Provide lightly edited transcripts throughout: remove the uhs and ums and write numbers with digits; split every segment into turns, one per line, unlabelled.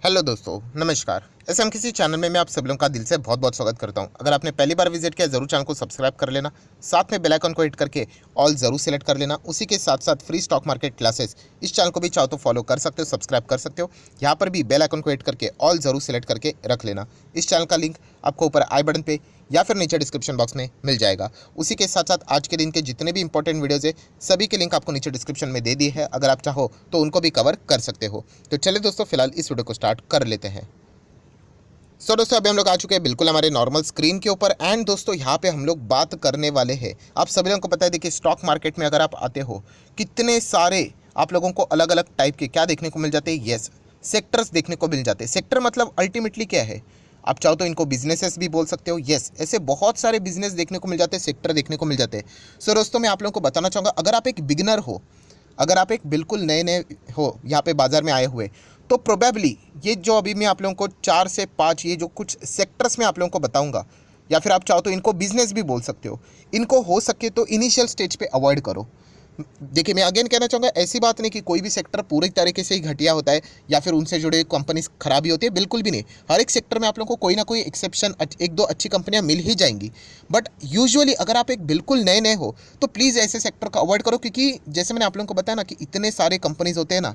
Hello दोस्तों, नमस्कार। SMKC channel में मैं आप सब लोगों का दिल से बहुत बहुत स्वागत करता हूं। अगर आपने पहली बार विजिट किया ज़रूर चैनल को सब्सक्राइब कर लेना, साथ में बेल आइकन को हिट करके ऑल ज़रूर सेलेक्ट कर लेना। उसी के साथ साथ फ्री स्टॉक मार्केट क्लासेस इस चैनल को भी चाहो तो फॉलो कर सकते हो, सब्सक्राइब कर सकते हो। यहाँ पर भी बेल आइकन को हिट करके ऑल ज़रूर सेलेक्ट करके रख लेना। इस चैनल का लिंक आपको ऊपर आई बटन पे या फिर नीचे डिस्क्रिप्शन बॉक्स में मिल जाएगा। उसी के साथ साथ आज के दिन के जितने भी इंपॉर्टेंट वीडियोज़ है सभी के लिंक आपको नीचे डिस्क्रिप्शन में दे दिए है। अगर आप चाहो तो उनको भी कवर कर सकते हो। तो चलिए दोस्तों, फिलहाल इस वीडियो को स्टार्ट कर लेते हैं। दोस्तों, अभी हम लोग आ चुके हैं बिल्कुल हमारे नॉर्मल स्क्रीन के ऊपर। एंड दोस्तों, यहाँ पे हम लोग बात करने वाले हैं, आप सभी लोगों को पता है, देखिए स्टॉक मार्केट में अगर आप आते हो कितने सारे आप लोगों को अलग अलग टाइप के क्या देखने को मिल जाते हैं। यस, सेक्टर्स देखने को मिल जाते हैं। सेक्टर मतलब अल्टीमेटली क्या है, आप चाहो तो इनको बिजनेसेस भी बोल सकते हो। यस, ऐसे बहुत सारे बिजनेस देखने को मिल जाते हैं, सेक्टर देखने को मिल जाते हैं। सो दोस्तों, मैं आप लोगों को बताना चाहूँगा, अगर आप एक बिगिनर हो, अगर आप एक बिल्कुल नए नए हो यहाँ पे बाज़ार में आए हुए, तो प्रोबेबली ये जो अभी मैं आप लोगों को 4 से 5 ये जो कुछ सेक्टर्स में आप लोगों को बताऊंगा, या फिर आप चाहो तो इनको बिजनेस भी बोल सकते हो, इनको हो सके तो इनिशियल स्टेज पे अवॉइड करो। देखिए, मैं अगेन कहना चाहूँगा, ऐसी बात नहीं कि कोई भी सेक्टर पूरी तरीके से ही घटिया होता है या फिर उनसे जुड़े कंपनीज खराबी होती है, बिल्कुल भी नहीं। हर एक सेक्टर में आप लोगों को कोई ना कोई एक्सेप्शन, एक दो अच्छी कंपनियां मिल ही जाएंगी। बट यूजुअली अगर आप एक बिल्कुल नए नए हो तो प्लीज़ ऐसे सेक्टर को अवॉइड करो, क्योंकि जैसे मैंने आप लोगों को बताया ना कि इतने सारे कंपनीज होते हैं ना,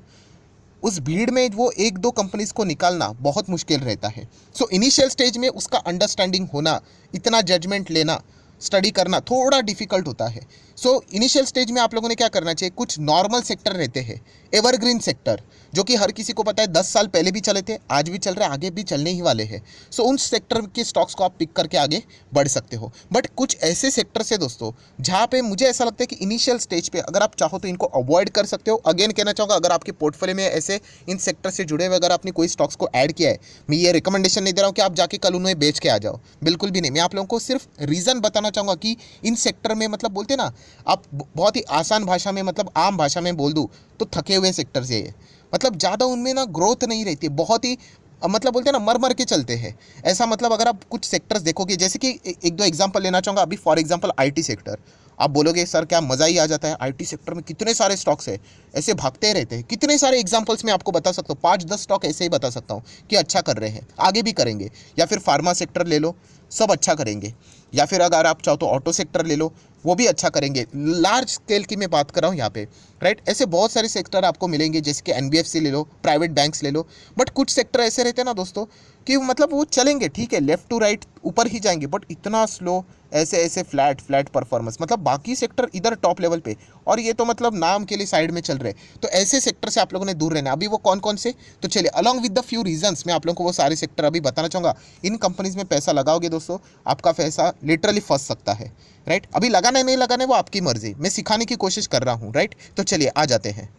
उस भीड़ में वो एक दो कंपनीज को निकालना बहुत मुश्किल रहता है। सो इनिशियल स्टेज में उसका अंडरस्टैंडिंग होना, इतना जजमेंट लेना, स्टडी करना थोड़ा डिफिकल्ट होता है। सो इनिशियल स्टेज में आप लोगों ने क्या करना चाहिए, कुछ नॉर्मल सेक्टर रहते हैं, एवरग्रीन सेक्टर, जो कि हर किसी को पता है 10 साल पहले भी चले थे, आज भी चल रहे हैं, आगे भी चलने ही वाले हैं। सो उन सेक्टर के स्टॉक्स को आप पिक करके आगे बढ़ सकते हो। बट कुछ ऐसे सेक्टर से दोस्तों जहाँ पे मुझे ऐसा लगता है कि इनिशियल स्टेज पे अगर आप चाहो तो इनको अवॉइड कर सकते हो। अगेन कहना चाहूँगा, अगर आपके पोर्टफोलियो में ऐसे इन सेक्टर से जुड़े हुए अगर आपने कोई स्टॉक्स को ऐड किया है, मैं ये रिकमेंडेशन नहीं दे रहा हूँ कि आप जाके कल उन्हें बेच के आ जाओ, बिल्कुल भी नहीं। मैं आप लोगों को सिर्फ रीज़न बताना चाहूँगा कि इन सेक्टर में, मतलब बोलते ना, आप बहुत ही आसान भाषा में, मतलब आम भाषा में बोल दूँ तो थके हुए सेक्टर्स ये, मतलब ज़्यादा उनमें ना ग्रोथ नहीं रहती है, बहुत ही मतलब बोलते हैं ना, मर मर के चलते हैं। ऐसा मतलब अगर आप कुछ सेक्टर्स देखोगे, जैसे कि एक दो एग्जांपल लेना चाहूँगा। अभी फॉर एग्जांपल आईटी सेक्टर, आप बोलोगे सर क्या मज़ा ही आ जाता है, आईटी सेक्टर में कितने सारे स्टॉक्स है, ऐसे भागते रहते हैं। कितने सारे एग्जांपल्स मैं आपको बता सकता हूँ, 5-10 स्टॉक ऐसे ही बता सकता हूँ कि अच्छा कर रहे हैं, आगे भी करेंगे। या फिर फार्मा सेक्टर ले लो, सब अच्छा करेंगे। या फिर अगर आप चाहो तो ऑटो सेक्टर ले लो, वो भी अच्छा करेंगे। लार्ज स्केल की मैं बात कर रहा हूँ यहाँ पे, राइट। ऐसे बहुत सारे सेक्टर आपको मिलेंगे, जैसे कि एनबीएफसी ले लो, प्राइवेट बैंक्स ले लो। बट कुछ सेक्टर ऐसे रहते हैं ना दोस्तों कि मतलब वो चलेंगे, ठीक है, लेफ्ट टू राइट ऊपर ही जाएंगे, बट इतना स्लो, ऐसे ऐसे फ्लैट फ्लैट परफॉर्मेंस, मतलब बाकी सेक्टर इधर टॉप लेवल पे और ये तो मतलब नाम के लिए साइड में चल रहे हैं। तो ऐसे सेक्टर से आप लोगों ने दूर रहना। अभी वो कौन कौन से, तो चलिए along with the few reasons मैं आप लोगों को वो सारे सेक्टर अभी बताना चाहूँगा। इन कंपनीज में पैसा लगाओगे दोस्तों, आपका पैसा लिटरली फंस सकता है, राइट। अभी लगाना है नहीं लगाना है वो आपकी मर्जी, मैं सिखाने की कोशिश कर रहा हूँ, राइट। तो चलिए आ जाते हैं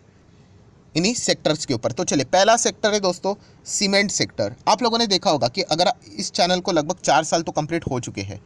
इन्हीं सेक्टर्स के ऊपर। तो चलिए, पहला सेक्टर है दोस्तों सीमेंट सेक्टर। आप लोगों ने देखा होगा कि अगर इस चैनल को लगभग 4 साल तो कंप्लीट हो चुके हैं,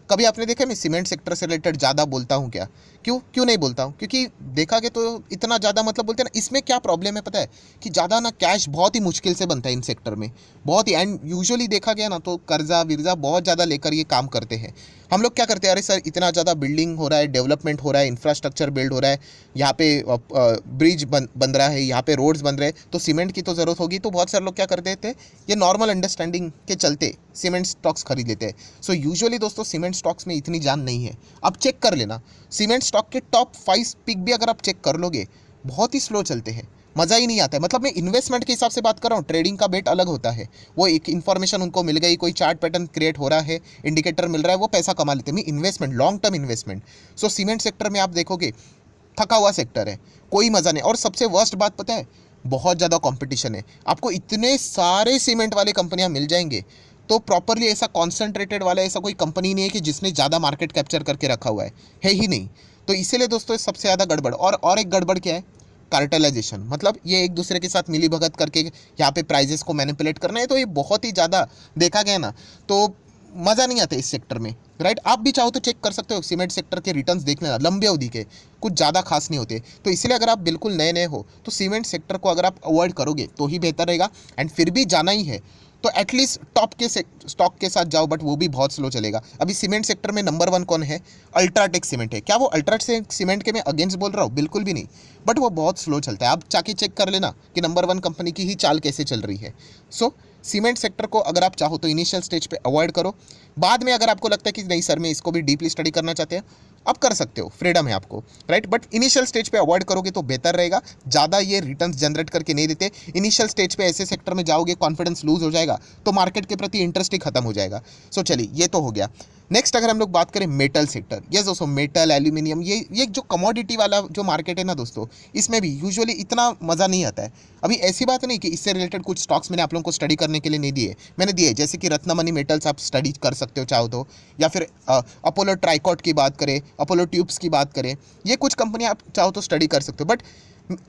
कभी आपने देखा मैं सीमेंट सेक्टर से रिलेटेड ज़्यादा बोलता हूँ क्या? क्यों नहीं बोलता हूँ? क्योंकि देखा गया तो इतना ज़्यादा, मतलब बोलते हैं ना, इसमें क्या प्रॉब्लम है पता है, कि ज़्यादा ना कैश बहुत ही मुश्किल से बनता है इन सेक्टर में, बहुत ही। एंड यूजुअली देखा गया ना तो कर्जा विर्जा बहुत ज़्यादा लेकर ये काम करते हैं। हम लोग क्या करते हैं, अरे सर इतना ज़्यादा बिल्डिंग हो रहा है, डेवलपमेंट हो रहा है, इंफ्रास्ट्रक्चर बिल्ड हो रहा है, यहाँ पे ब्रिज बन रहा है, यहाँ पे रोड्स बन रहे हैं, तो सीमेंट की तो ज़रूरत होगी। तो बहुत सारे लोग क्या करते थे, ये नॉर्मल अंडरस्टैंडिंग के चलते सीमेंट स्टॉक्स खरीद लेते हैं। सो यूजुअली दोस्तों सीमेंट स्टॉक्स में इतनी जान नहीं है। आप चेक कर लेना, सीमेंट स्टॉक के टॉप 5 पिक भी अगर आप चेक कर लोगे, बहुत ही स्लो चलते हैं, मज़ा ही नहीं आता है। मतलब मैं इन्वेस्टमेंट के हिसाब से बात कर रहा हूँ, ट्रेडिंग का बेट अलग होता है। वो एक इन्फॉर्मेशन उनको मिल गई, कोई चार्ट पैटर्न क्रिएट हो रहा है, इंडिकेटर मिल रहा है, वो पैसा कमा लेते हैं। मैं इन्वेस्टमेंट, लॉन्ग टर्म इन्वेस्टमेंट। सो सीमेंट सेक्टर में आप देखोगे थका हुआ सेक्टर है, कोई मज़ा नहीं। और सबसे वर्स्ट बात पता है, बहुत ज़्यादा कंपटीशन है। आपको इतने सारे सीमेंट वाले कंपनियां मिल जाएंगे, तो प्रॉपरली ऐसा कॉन्सेंट्रेटेड वाला ऐसा कोई कंपनी नहीं है कि जिसने ज़्यादा मार्केट कैप्चर करके रखा हुआ है ही नहीं। तो इसीलिए दोस्तों सबसे ज़्यादा गड़बड़, और एक गड़बड़ क्या है, कार्टेलाइजेशन। मतलब ये एक दूसरे के साथ मिली भगत करके यहाँ पे प्राइजेस को मैनिपुलेट करना है, तो ये बहुत ही ज़्यादा देखा गया ना। तो मज़ा नहीं आता इस सेक्टर में, राइट। आप भी चाहो तो चेक कर सकते हो, सीमेंट सेक्टर के रिटर्न्स देख लेना, लंबे अवधि के कुछ ज़्यादा खास नहीं होते। तो इसलिए अगर आप बिल्कुल नए नए हो तो सीमेंट सेक्टर को अगर आप अवॉइड करोगे तो ही बेहतर रहेगा। एंड फिर भी जाना ही है तो एटलीस्ट टॉप के स्टॉक के साथ जाओ, बट वो भी बहुत स्लो चलेगा। अभी सीमेंट सेक्टर में नंबर 1 कौन है? अल्ट्राटेक सीमेंट है। क्या वो अल्ट्राटेक सीमेंट के मैं अगेंस्ट बोल रहा हूँ? बिल्कुल भी नहीं, बट वो बहुत स्लो चलता है। आप जाके चेक कर लेना कि नंबर 1 कंपनी की ही चाल कैसे चल रही है। सो सीमेंट सेक्टर को अगर आप चाहो तो इनिशियल स्टेज पे अवॉइड करो। बाद में अगर आपको लगता है कि नहीं सर मैं इसको भी डीपली स्टडी करना चाहते हैं, आप कर सकते हो, फ्रीडम है आपको, राइट। बट इनिशियल स्टेज पे अवॉइड करोगे तो बेहतर रहेगा। ज़्यादा ये रिटर्न्स जनरेट करके नहीं देते। इनिशियल स्टेज पे ऐसे सेक्टर में जाओगे कॉन्फिडेंस लूज हो जाएगा, तो मार्केट के प्रति इंटरेस्ट ही खत्म हो जाएगा। सो चलिए, ये तो हो गया। नेक्स्ट अगर हम लोग बात करें मेटल सेक्टर, यस दोस्तों, मेटल, एल्यूमिनियम, ये जो कमोडिटी वाला जो मार्केट है ना दोस्तों, इसमें भी यूजुअली इतना मज़ा नहीं आता है। अभी ऐसी बात नहीं कि इससे रिलेटेड कुछ स्टॉक्स मैंने आप लोगों को स्टडी करने के लिए नहीं दिए, मैंने दिए, जैसे कि रत्नमणि मेटल्स आप स्टडी कर सकते हो चाहो तो, या फिर अपोलो ट्राइकॉट की बात करें, अपोलो ट्यूब्स की बात करें, ये कुछ कंपनियां आप चाहो तो स्टडी कर सकते हो। बट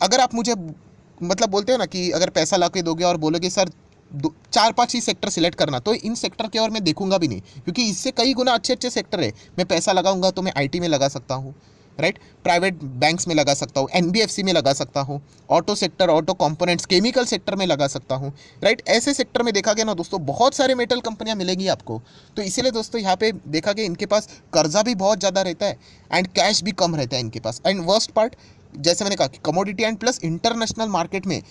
अगर आप मुझे मतलब बोलते हो ना कि अगर पैसा ला के दोगे और बोलोगे सर 4-5 ही सेक्टर सिलेक्ट करना, तो इन सेक्टर के और मैं देखूंगा भी नहीं, क्योंकि इससे कई गुना अच्छे अच्छे सेक्टर है। मैं पैसा लगाऊंगा तो मैं आईटी में लगा सकता हूँ, राइट, प्राइवेट बैंक्स में लगा सकता हूँ, एनबीएफसी में लगा सकता हूँ, auto sector, auto components, chemical sector में लगा सकता हूँ, राइट। ऐसे सेक्टर में देखा गया ना दोस्तों, बहुत सारे मेटल कंपनियां मिलेंगी आपको। तो इसीलिए दोस्तों यहाँ पे देखा गया इनके पास कर्जा भी बहुत ज़्यादा रहता है एंड कैश भी कम रहता है इनके पास। एंड वर्स्ट पार्ट, जैसे मैंने कहा कि commodity and plus international market में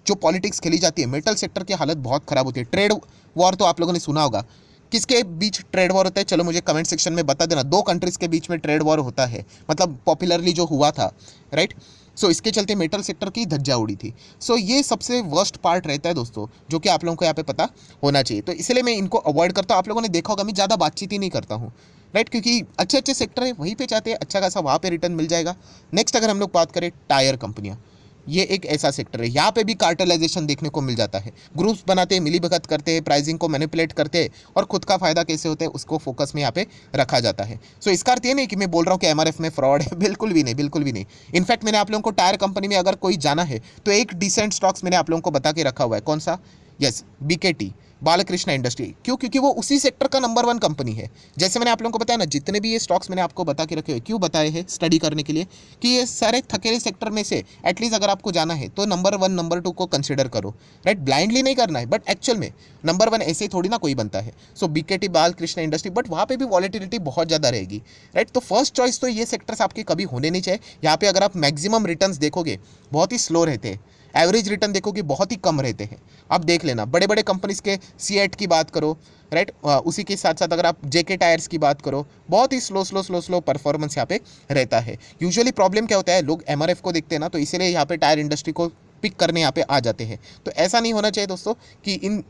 जो पॉलिटिक्स खेली जाती है, मेटल सेक्टर की हालत बहुत ख़राब होती है। ट्रेड वॉर तो आप लोगों ने सुना होगा। किसके बीच ट्रेड वॉर होता है? चलो मुझे कमेंट सेक्शन में बता देना। 2 कंट्रीज़ के बीच में ट्रेड वॉर होता है, मतलब पॉपुलरली जो हुआ था, राइट। सो इसके चलते मेटल सेक्टर की धज्जा उड़ी थी। सो ये सबसे वर्स्ट पार्ट रहता है दोस्तों, जो कि आप लोगों को यहाँ पे पता होना चाहिए। तो इसलिए मैं इनको अवॉइड करता हूँ। आप लोगों ने देखा होगा मैं ज़्यादा बातचीत ही नहीं करता हूँ, राइट, क्योंकि अच्छे अच्छे सेक्टर है वहीं पे चाहते हैं अच्छा खासा वहाँ पे रिटर्न मिल जाएगा। नेक्स्ट अगर हम लोग बात करें टायर कंपनियाँ, ये एक ऐसा सेक्टर है, यहाँ पे भी कार्टेलाइजेशन देखने को मिल जाता है। ग्रुप्स बनाते हैं, मिलीभगत करते हैं, प्राइसिंग को मैनिपुलेट करते हैं, और खुद का फायदा कैसे होता है उसको फोकस में यहाँ पे रखा जाता है। सो इसका अर्थ ये नहीं कि मैं बोल रहा हूँ कि एमआरएफ में फ्रॉड है, बिल्कुल भी नहीं, बिल्कुल भी नहीं। इनफैक्ट मैंने आप लोगों को टायर कंपनी में अगर कोई जाना है तो एक डिसेंट स्टॉक्स मैंने आप लोगों को बता के रखा हुआ है। कौन सा? Yes, BKT, Balkrishna industry. क्यों? क्योंकि वो उसी सेक्टर का नंबर 1 कंपनी है। जैसे मैंने आप लोगों को बताया ना, जितने भी ये स्टॉक्स मैंने आपको बता के रखे हुए, क्यों बताए हैं? स्टडी करने के लिए, कि ये सारे थकेले सेक्टर में से एटलीस्ट अगर आपको जाना है तो नंबर 1 नंबर 2 को कंसिडर करो, राइट। ब्लाइंडली नहीं करना है, बट एक्चुअल में नंबर 1 ऐसे ही थोड़ी ना कोई बनता है। सो बीकेटी, बालकृष्ण इंडस्ट्री, बट वहाँ पे भी वॉलेटिलिटी बहुत ज़्यादा रहेगी, राइट। तो फर्स्ट चॉइस तो ये सेक्टर्स आपके कभी होने नहीं चाहिए। यहाँ पे अगर आप मैक्सिमम रिटर्न्स देखोगे बहुत ही स्लो रहते हैं, एवरेज रिटर्न देखोगे बहुत ही कम रहते हैं। आप देख लेना, बड़े बड़े कंपनीज के सीएट की बात करो, राइट, उसी के साथ साथ अगर आप जेके टायर्स की बात करो, बहुत ही slow slow slow slow performance यहाँ पे रहता है। यूजुअली प्रॉब्लम क्या होता है, लोग एमआरएफ को देखते हैं ना, तो इसीलिए यहाँ पे टायर इंडस्ट्री को पिक करने यहाँ पे आ जाते हैं। तो ऐसा नहीं होना चाहिए दोस्तों कि इन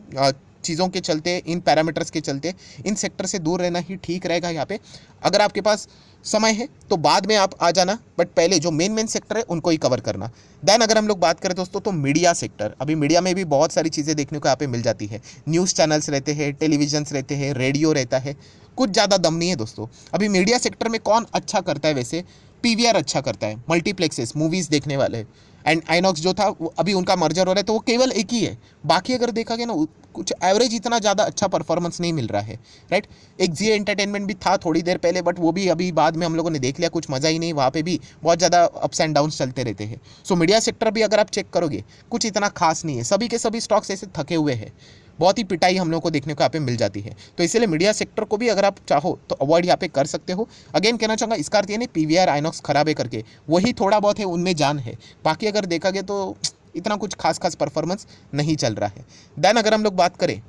चीज़ों के चलते, इन पैरामीटर्स के चलते इन सेक्टर से दूर रहना ही ठीक रहेगा। यहाँ पे अगर आपके पास समय है तो बाद में आप आ जाना, बट पहले जो मेन सेक्टर है उनको ही कवर करना। देन अगर हम लोग बात करें दोस्तों तो मीडिया सेक्टर, अभी मीडिया में भी बहुत सारी चीज़ें देखने को यहाँ पे मिल जाती है। न्यूज़ चैनल्स रहते हैं, टेलीविजन्स रहते हैं, रेडियो रहता है, कुछ ज़्यादा दम नहीं है दोस्तों। अभी मीडिया सेक्टर में कौन अच्छा करता है? वैसे पीवीआर अच्छा करता है, मल्टीप्लेक्सेस, मूवीज़ देखने वाले। एंड आइनॉक्स जो था अभी उनका मर्जर हो रहा है, तो वो केवल एक ही है। बाकी अगर देखा गया ना, कुछ एवरेज इतना ज़्यादा अच्छा परफॉर्मेंस नहीं मिल रहा है, राइट। एक जी एंटरटेनमेंट भी था थोड़ी देर पहले, बट वो भी अभी बाद में हम लोगों ने देख लिया, कुछ मज़ा ही नहीं, वहाँ पे भी बहुत ज़्यादा अप्स एंड डाउन्स चलते रहते हैं। सो मीडिया सेक्टर भी अगर आप चेक करोगे कुछ इतना खास नहीं है, सभी के सभी स्टॉक्स ऐसे थके हुए हैं, बहुत ही पिटाई हम लोग को देखने को यहाँ पे मिल जाती है। तो इसीलिए मीडिया सेक्टर को भी अगर आप चाहो तो अवॉइड यहाँ पे कर सकते हो। अगेन कहना चाहूँगा, इसका अर्थ ये नहीं पीवीआर आइनॉक्स खराब है करके, वही थोड़ा बहुत है उनमें जान है, बाकी अगर देखा गया तो इतना कुछ खास परफॉर्मेंस नहीं चल रहा है। देन अगर हम लोग बात करें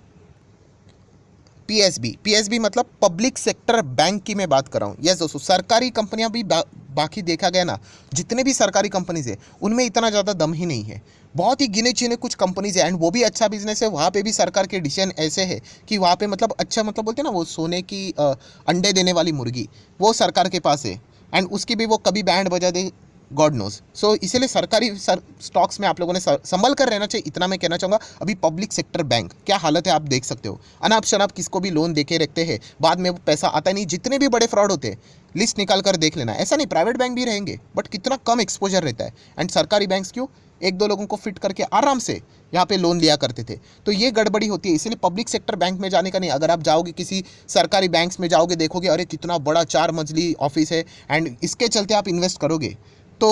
पीएसबी मतलब पब्लिक सेक्टर बैंक की मैं बात कर रहा हूँ। यस दोस्तों, सरकारी कंपनियां भी बाकी देखा गया ना, जितने भी सरकारी कंपनीज है उनमें इतना ज़्यादा दम ही नहीं है। बहुत ही गिने चुने कुछ कंपनीज है, एंड वो भी अच्छा बिजनेस है। वहाँ पे भी सरकार के डिसीजन ऐसे है कि वहाँ पे मतलब अच्छा, मतलब बोलते हैं ना वो सोने की अंडे देने वाली मुर्गी, वो सरकार के पास है, एंड उसकी भी वो कभी बैंड बजा दे, गॉड नोज। सो इसीलिए सरकारी स्टॉक्स में आप लोगों ने संभल कर रहना चाहिए, इतना मैं कहना चाहूँगा। अभी पब्लिक सेक्टर बैंक क्या हालत है आप देख सकते हो, अनाप शनाप किसको भी लोन देके रखते हैं, बाद में वो पैसा आता नहीं। जितने भी बड़े फ्रॉड होते हैं लिस्ट निकाल कर देख लेना, ऐसा नहीं प्राइवेट बैंक भी रहेंगे, बट कितना कम एक्सपोजर रहता है। एंड सरकारी बैंक्स क्यों, 1-2 लोगों को फिट करके आराम से यहाँ पे लोन लिया करते थे। तो ये गड़बड़ी होती है, इसलिए पब्लिक सेक्टर बैंक में जाने का नहीं। अगर आप जाओगे किसी सरकारी बैंक्स में जाओगे, देखोगे अरे कितना बड़ा 4 मंजिली ऑफिस है एंड इसके चलते आप इन्वेस्ट करोगे तो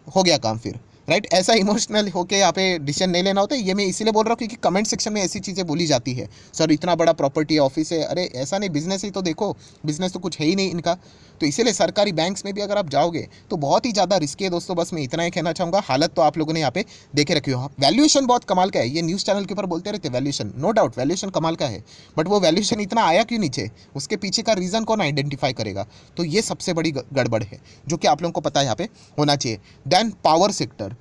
हो गया काम फिर, राइट। ऐसा इमोशनल होके यहाँ पे डिसीजन नहीं लेना होता है। ये मैं इसीलिए बोल रहा हूँ क्योंकि कमेंट सेक्शन में ऐसी चीज़ें बोली जाती है, सर इतना बड़ा प्रॉपर्टी ऑफिस है, अरे ऐसा नहीं, बिजनेस ही तो देखो, बिजनेस तो कुछ है ही नहीं इनका। तो इसीलिए सरकारी बैंक्स में भी अगर आप जाओगे तो बहुत ही ज़्यादा रिस्की है दोस्तों। बस मैं इतना ही कहना चाहूँगा, हालत तो आप लोगों ने यहाँ पे देखे रखी हो। वैल्यूएशन बहुत कमाल का है, ये न्यूज़ चैनल के ऊपर बोलते रहते वैल्यूएशन, नो डाउट वैल्यूएशन कमाल का है, बट वो वैल्यूएशन इतना आया क्यों नीचे, उसके पीछे का रीज़न कौन आइडेंटिफाई करेगा। तो ये सबसे बड़ी गड़बड़ है जो कि आप लोगों को पता है यहाँ पे होना चाहिए। देन पावर सेक्टर,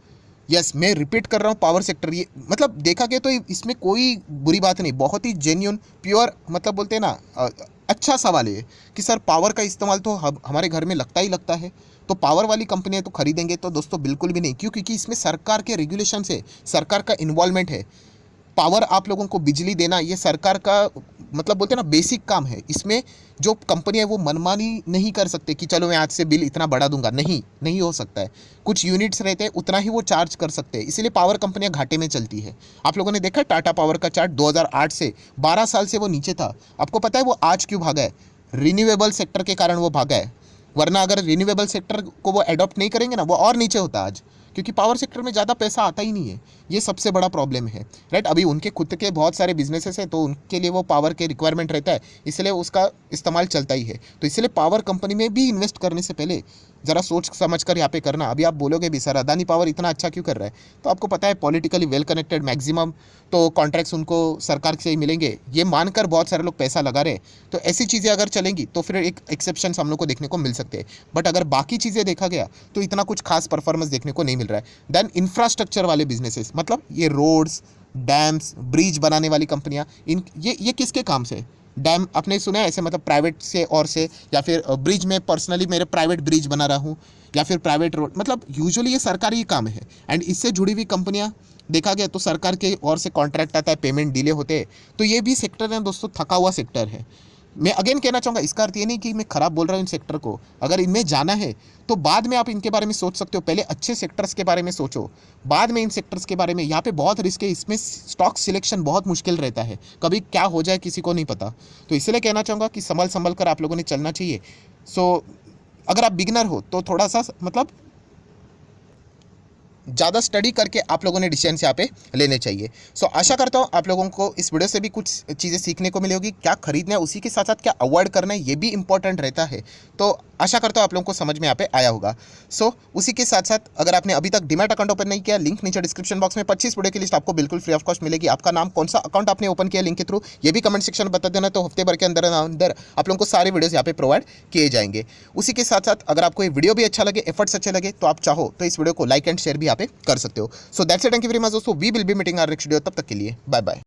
यस मैं रिपीट कर रहा हूँ, पावर सेक्टर ये मतलब देखा गया तो इसमें कोई बुरी बात नहीं, बहुत ही जेन्युइन प्योर मतलब बोलते हैं ना अच्छा सवाल है कि सर पावर का इस्तेमाल तो हमारे घर में लगता ही लगता है, तो पावर वाली कंपनियां तो खरीदेंगे। तो दोस्तों बिल्कुल भी नहीं, क्यों? क्योंकि इसमें सरकार के रेगुलेशन से सरकार का इन्वॉल्वमेंट है। पावर आप लोगों को बिजली देना ये सरकार का मतलब बोलते हैं ना बेसिक काम है। इसमें जो कंपनी है वो मनमानी नहीं कर सकते कि चलो मैं आज से बिल इतना बढ़ा दूंगा, नहीं नहीं हो सकता है। कुछ यूनिट्स रहते हैं उतना ही वो चार्ज कर सकते हैं, इसीलिए पावर कंपनियां घाटे में चलती है। आप लोगों ने देखा टाटा पावर का चार्ट 2008 से 12 साल से वो नीचे था। आपको पता है वो आज क्यों भागा है? रिन्यूएबल सेक्टर के कारण वो भागा है, वरना अगर रिन्यूएबल सेक्टर को वो अडॉप्ट नहीं करेंगे ना वो और नीचे होता आज, क्योंकि पावर सेक्टर में ज़्यादा पैसा आता ही नहीं है। ये सबसे बड़ा प्रॉब्लम है, राइट। अभी उनके खुद के बहुत सारे बिजनेसेस हैं तो उनके लिए वो पावर के रिक्वायरमेंट रहता है, इसलिए उसका इस्तेमाल चलता ही है। तो इसलिए पावर कंपनी में भी इन्वेस्ट करने से पहले ज़रा सोच समझ कर यहाँ पे करना। अभी आप बोलोगे भी सर अदानी पावर इतना अच्छा क्यों कर रहा है, तो आपको पता है पॉलिटिकली वेल कनेक्टेड, मैक्सिमम तो कॉन्ट्रैक्ट्स उनको सरकार से ही मिलेंगे, ये मानकर बहुत सारे लोग पैसा लगा रहे। तो ऐसी चीज़ें अगर चलेंगी तो फिर एक एक्सेप्शन हम लोग को देखने को मिल सकते हैं, बट अगर बाकी चीज़ें देखा गया तो इतना कुछ खास परफॉर्मेंस देखने को नहीं मिल रहा है। देन इंफ्रास्ट्रक्चर वाले बिजनेसेस, मतलब ये रोड्स, डैम्स, ब्रिज बनाने वाली कंपनियां, इन ये किसके काम से? डैम आपने सुना है ऐसे, मतलब प्राइवेट से और से, या फिर ब्रिज में पर्सनली मेरे प्राइवेट ब्रिज बना रहा हूँ, या फिर प्राइवेट रोड, मतलब यूजुअली ये सरकारी काम है। एंड इससे जुड़ी हुई कंपनियां देखा गया तो सरकार के ओर से कॉन्ट्रैक्ट आता है, पेमेंट डिले होते हैं। तो ये भी सेक्टर है दोस्तों, थका हुआ सेक्टर है। मैं अगेन कहना चाहूँगा, इसका अर्थ ये नहीं कि मैं खराब बोल रहा हूँ इन सेक्टर को। अगर इनमें जाना है तो बाद में आप इनके बारे में सोच सकते हो, पहले अच्छे सेक्टर्स के बारे में सोचो, बाद में इन सेक्टर्स के बारे में। यहाँ पे बहुत रिस्क है, इसमें स्टॉक सिलेक्शन बहुत मुश्किल रहता है, कभी क्या हो जाए किसी को नहीं पता। तो इसलिए कहना चाहूँगा कि संभल कर आप लोगों ने चलना चाहिए। सो अगर आप बिगिनर हो तो थोड़ा सा मतलब ज़्यादा स्टडी करके आप लोगों ने डिसीजन यहाँ पे लेने चाहिए। सो आशा करता हूँ आप लोगों को इस वीडियो से भी कुछ चीज़ें सीखने को मिली होगी, क्या खरीदना है उसी के साथ साथ क्या अवॉइड करना है ये भी इंपॉर्टेंट रहता है। तो आशा करता हूँ आप लोगों को समझ में यहाँ पे आया होगा। सो उसी के साथ साथ अगर आपने अभी तक डीमैट अकाउंट ओपन नहीं किया, लिंक नीचे डिस्क्रिप्शन बॉक्स में 25 वीडियो की लिस्ट आपको बिल्कुल फ्री ऑफ कॉस्ट मिलेगी। आपका नाम कौन सा अकाउंट आपने ओपन किया लिंक के थ्रू ये भी कमेंट सेक्शन में बता देना, तो हफ्ते भर के अंदर आप लोगों को सारे वीडियोस यहाँ पे प्रोवाइड किए जाएंगे। उसी के साथ साथ अगर आपको ये वीडियो भी अच्छा लगे, एफर्ट्स अच्छे लगे, तो आप चाहो तो इस वीडियो को लाइक एंड शेयर भी यहाँ पे कर सकते हो। So that's it, thank you very much दोस्तों, we will be meeting our next video. तब तक के लिए बाय बाय।